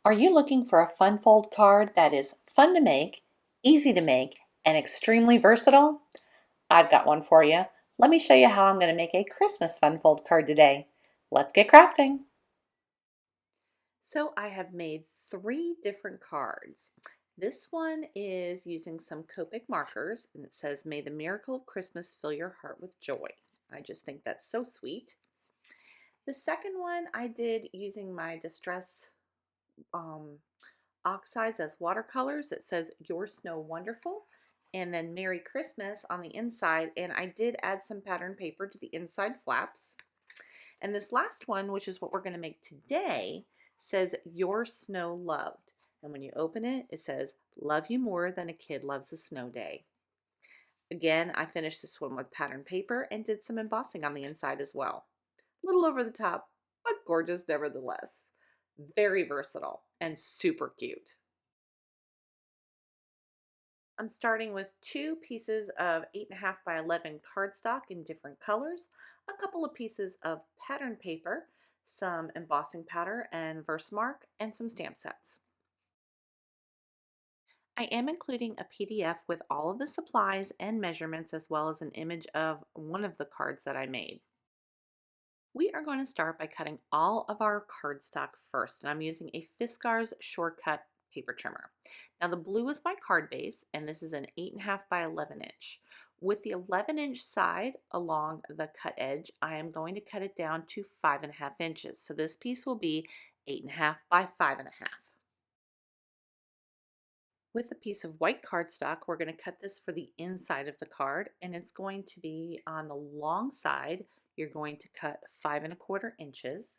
Are you looking for a fun fold card that is fun to make, easy to make, and extremely versatile? I've got one for you. Let me show you how I'm going to make a Christmas fun fold card today. Let's get crafting. So I have made 3 different cards. This one is using some Copic markers, and it says, "May the miracle of Christmas fill your heart with joy." I just think that's so sweet. The second one I did using my Distress um, oxides as watercolors. It says "Your Snow Wonderful," and then "Merry Christmas" on the inside, and I did add some pattern paper to the inside flaps. And this last one, which is what we're going to make today, says "Your Snow Loved," and when you open it, it says "Love you more than a kid loves a snow day." Again, I finished this one with pattern paper and did some embossing on the inside as well. A little over the top, but gorgeous nevertheless. Very versatile and super cute. I'm starting with 2 pieces of 8.5 by 11 cardstock in different colors, a couple of pieces of pattern paper, some embossing powder and VERSAMARK, and some stamp sets. I am including a PDF with all of the supplies and measurements, as well as an image of one of the cards that I made. We are going to start by cutting all of our cardstock first, and I'm using a Fiskars Shortcut paper trimmer. Now the blue is my card base, and this is an 8.5 by 11 inch. With the 11-inch side along the cut edge, I am going to cut it down to 5.5 inches. So this piece will be 8.5 by 5.5. With a piece of white cardstock, we're going to cut this for the inside of the card, and it's going to be on the long side. You're going to cut 5.25 inches,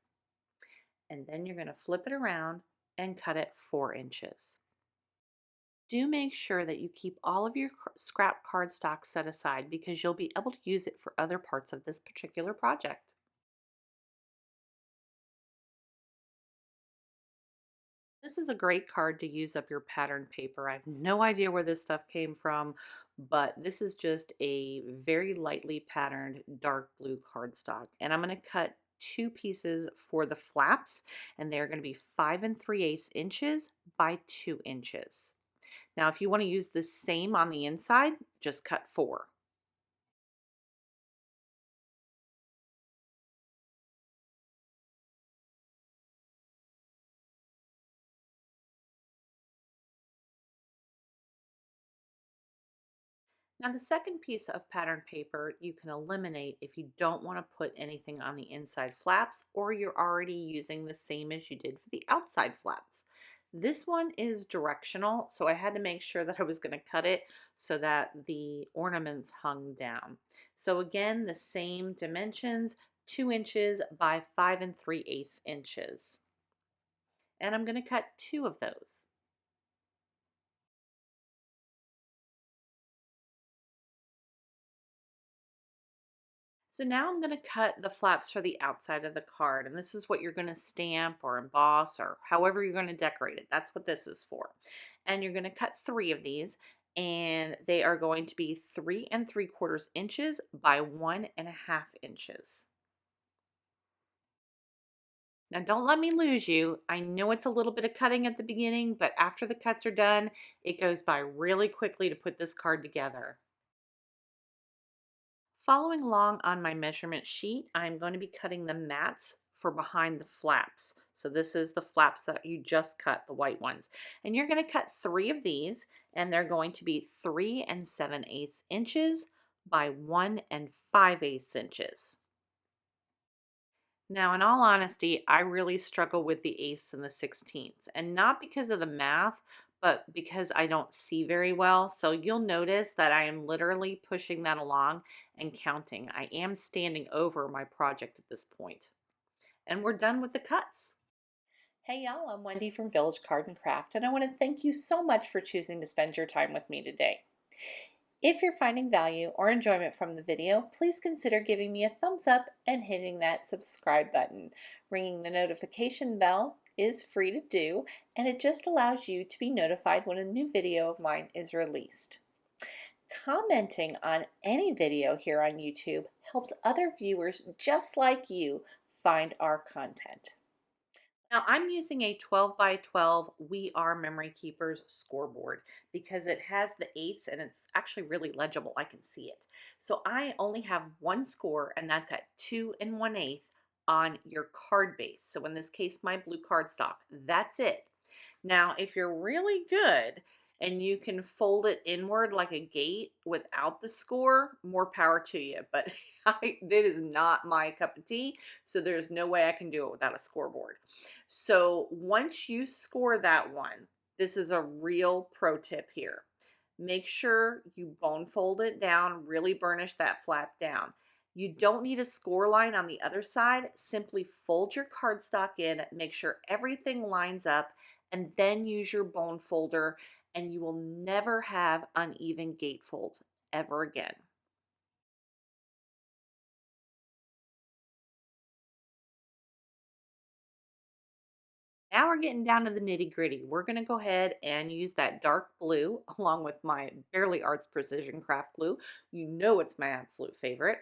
and then you're going to flip it around and cut it 4 inches. Do make sure that you keep all of your scrap cardstock set aside, because you'll be able to use it for other parts of this particular project. This is a great card to use up your pattern paper. I have no idea where this stuff came from, but this is just a very lightly patterned dark blue cardstock. And I'm going to cut 2 pieces for the flaps, and they're going to be 5 3/8 inches by 2 inches. Now, if you want to use the same on the inside, just cut 4. Now the second piece of pattern paper you can eliminate if you don't want to put anything on the inside flaps, or you're already using the same as you did for the outside flaps. This one is directional, so I had to make sure that I was going to cut it so that the ornaments hung down. So again, the same dimensions, 2 inches by 5 3/8 inches. And I'm going to cut 2 of those. So now I'm going to cut the flaps for the outside of the card, and this is what you're going to stamp or emboss or however you're going to decorate it. That's what this is for. And you're going to cut 3 of these, and they are going to be 3 3/4 inches by 1.5 inches. Now don't let me lose you. I know it's a little bit of cutting at the beginning, but after the cuts are done, it goes by really quickly to put this card together. Following along on my measurement sheet, I'm going to be cutting the mats for behind the flaps. So this is the flaps that you just cut, the white ones. And you're going to cut 3 of these, and they're going to be 3 7/8 inches by 1 5/8 inches. Now, in all honesty, I really struggle with the 8ths and the 16ths, and not because of the math, but because I don't see very well. So you'll notice that I am literally pushing that along and counting. I am standing over my project at this point. And we're done with the cuts. Hey y'all, I'm Wendy from Village Card and Craft, and I want to thank you so much for choosing to spend your time with me today. If you're finding value or enjoyment from the video, please consider giving me a thumbs up and hitting that subscribe button. Ringing the notification bell is free to do, and it just allows you to be notified when a new video of mine is released. Commenting on any video here on YouTube helps other viewers just like you find our content. Now I'm using a 12 by 12 We Are Memory Keepers scoreboard because it has the eighths and it's actually really legible. I can see it. So I only have one score and that's at 2 1/8 on your card base. So in this case, my blue cardstock, that's it. Now, if you're really good and you can fold it inward like a gate without the score, more power to you. But that is not my cup of tea. So there's no way I can do it without a scoreboard. So once you score that one, this is a real pro tip here. Make sure you bone fold it down, really burnish that flap down. You don't need a score line on the other side. Simply fold your cardstock in, make sure everything lines up, and then use your bone folder, and you will never have uneven gatefold ever again. Now we're getting down to the nitty gritty. We're going to go ahead and use that dark blue along with my Barely Arts Precision Craft glue. You know it's my absolute favorite.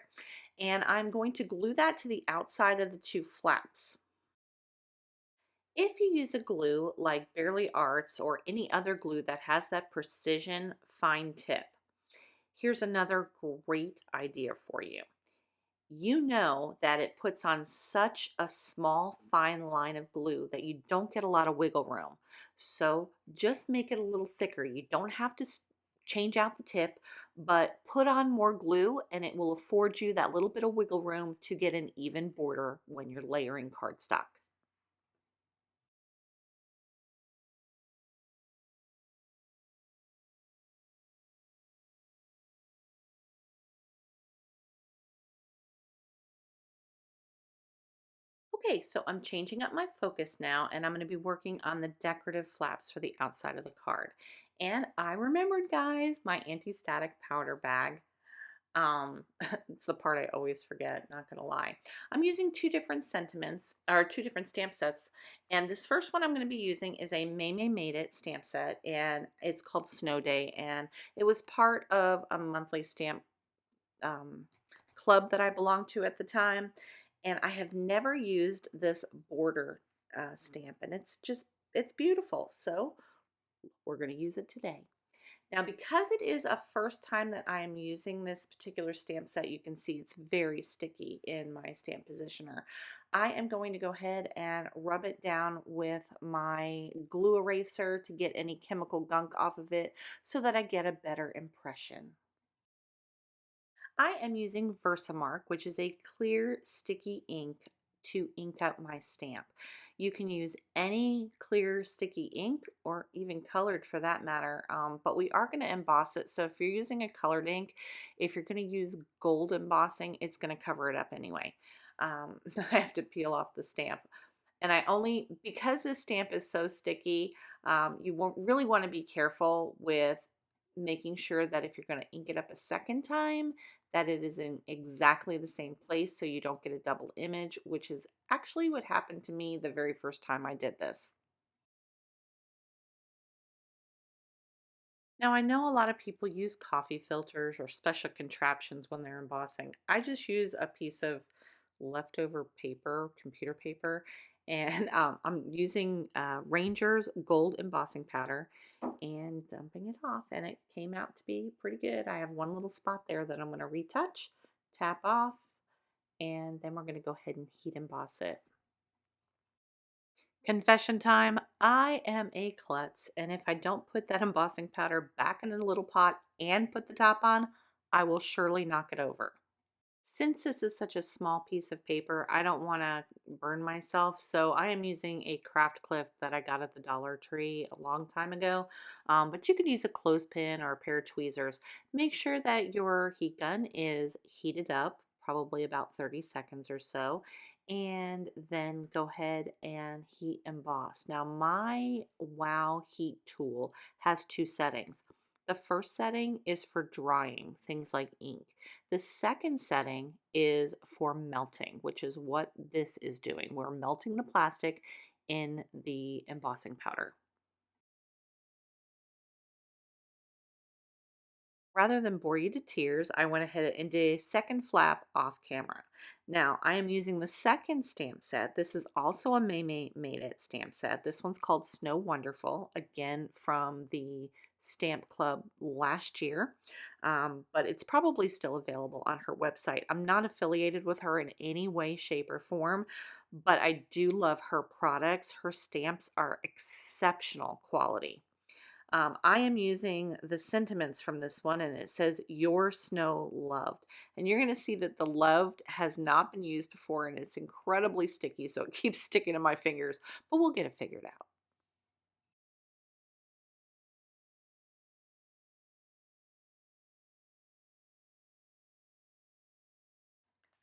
And I'm going to glue that to the outside of the two flaps. If you use a glue like Barely Arts or any other glue that has that precision fine tip, here's another great idea for you. You know that it puts on such a small fine line of glue that you don't get a lot of wiggle room. So just make it a little thicker. You don't have to change out the tip, but put on more glue and it will afford you that little bit of wiggle room to get an even border when you're layering cardstock. Okay, so I'm changing up my focus now and I'm going to be working on the decorative flaps for the outside of the card. And I remembered, guys, my anti-static powder bag. It's the part I always forget, not gonna lie. I'm using two different sentiments or two different stamp sets, and this first one I'm going to be using is a May May Made It stamp set, and it's called Snow Day, and it was part of a monthly stamp um, club that I belonged to at the time, and I have never used this border stamp, and it's beautiful, so we're going to use it today. Now, because it is a first time that I am using this particular stamp set, you can see it's very sticky in my stamp positioner. I am going to go ahead and rub it down with my glue eraser to get any chemical gunk off of it so that I get a better impression. I am using VERSAMARK, which is a clear sticky ink to ink up my stamp. You can use any clear sticky ink or even colored for that matter, but we are going to emboss it. So if you're using a colored ink, if you're going to use gold embossing, it's going to cover it up anyway. I have to peel off the stamp. And I only, because this stamp is so sticky, you won't really want to be careful with making sure that if you're going to ink it up a second time, that it is in exactly the same place so you don't get a double image, which is actually what happened to me the very first time I did this. Now, I know a lot of people use coffee filters or special contraptions when they're embossing. I just use a piece of leftover paper, computer paper, and I'm using Ranger's gold embossing powder and dumping it off, and it came out to be pretty good. I have one little spot there that I'm going to retouch, tap off, and then we're going to go ahead and heat emboss it. Confession time, I am a klutz, and if I don't put that embossing powder back in the little pot and put the top on, I will surely knock it over. Since this is such a small piece of paper, I don't want to burn myself, so I am using a craft clip that I got at the Dollar Tree a long time ago, but you could use a clothespin or a pair of tweezers. Make sure that your heat gun is heated up, probably about 30 seconds or so, and then go ahead and heat emboss. Now, my Wow Heat tool has two settings. The first setting is for drying, things like ink. The second setting is for melting, which is what this is doing. We're melting the plastic in the embossing powder. Rather than bore you to tears, I went ahead and did a second flap off camera. Now, I am using the second stamp set. This is also a May Made It stamp set. This one's called Snow Wonderful, again from the Stamp Club last year, but it's probably still available on her website. I'm not affiliated with her in any way, shape, or form, but I do love her products. Her stamps are exceptional quality. I am using the sentiments from this one, and it says, "Your snow loved." And you're going to see that the loved has not been used before, and it's incredibly sticky, so it keeps sticking to my fingers, but we'll get it figured out.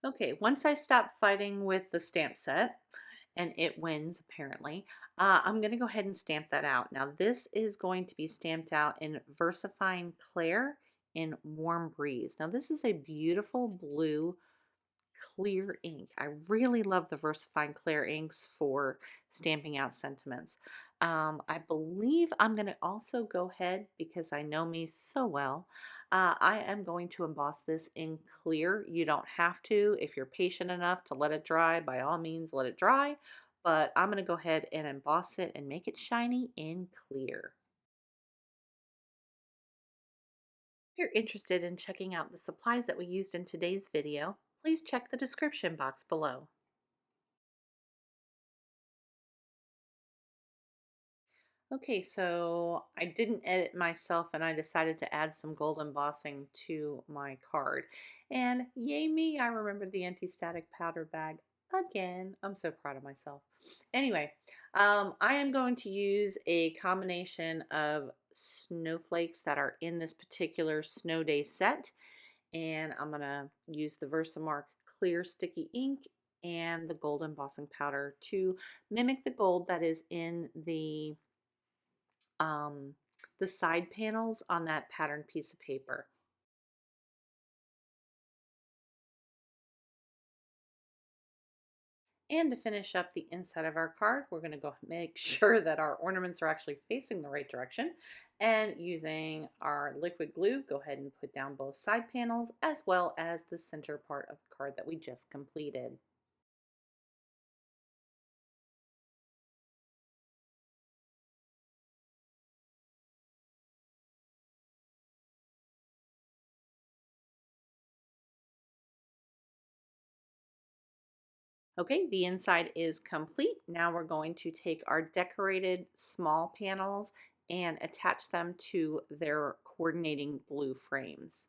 Okay, once I stop fighting with the stamp set, and it wins apparently, I'm going to go ahead and stamp that out. Now, this is going to be stamped out in VERSAFINE Clair in Warm Breeze. Now, this is a beautiful blue clear ink. I really love the VERSAFINE clear inks for stamping out sentiments. I believe I'm going to also go ahead, because I know me so well, I am going to emboss this in clear. You don't have to. If you're patient enough to let it dry, by all means let it dry, but I'm going to go ahead and emboss it and make it shiny in clear. If you're interested in checking out the supplies that we used in today's video, please check the description box below. Okay, so I didn't edit myself and I decided to add some gold embossing to my card. And yay me, I remembered the anti-static powder bag again. I'm so proud of myself. Anyway, I am going to use a combination of snowflakes that are in this particular snow day set. And I'm going to use the VERSAMARK clear sticky ink and the gold embossing powder to mimic the gold that is in um, the side panels on that patterned piece of paper. And to finish up the inside of our card, we're going to go make sure that our ornaments are actually facing the right direction. And using our liquid glue, go ahead and put down both side panels as well as the center part of the card that we just completed. Okay, the inside is complete. Now we're going to take our decorated small panels and attach them to their coordinating blue frames.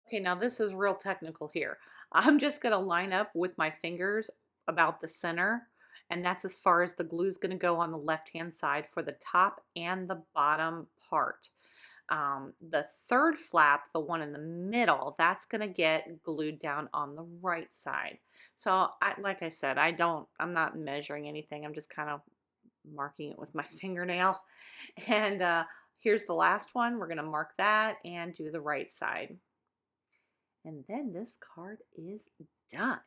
Okay, now this is real technical here. I'm just going to line up with my fingers about the center, and that's as far as the glue is going to go on the left-hand side for the top and the bottom part. The third flap, the one in the middle, that's going to get glued down on the right side. So like I said, I'm not measuring anything. I'm just kind of marking it with my fingernail. And here's the last one. We're going to mark that and do the right side. And then this card is done.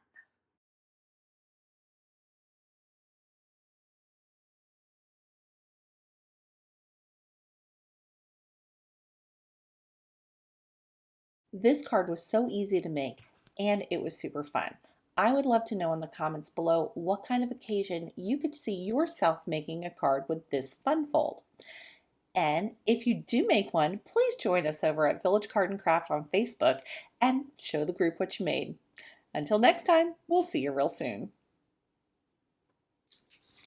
This card was so easy to make, and it was super fun. I would love to know in the comments below what kind of occasion you could see yourself making a card with this fun fold. And if you do make one, please join us over at Village Card and Craft on Facebook and show the group what you made. Until next time, we'll see you real soon.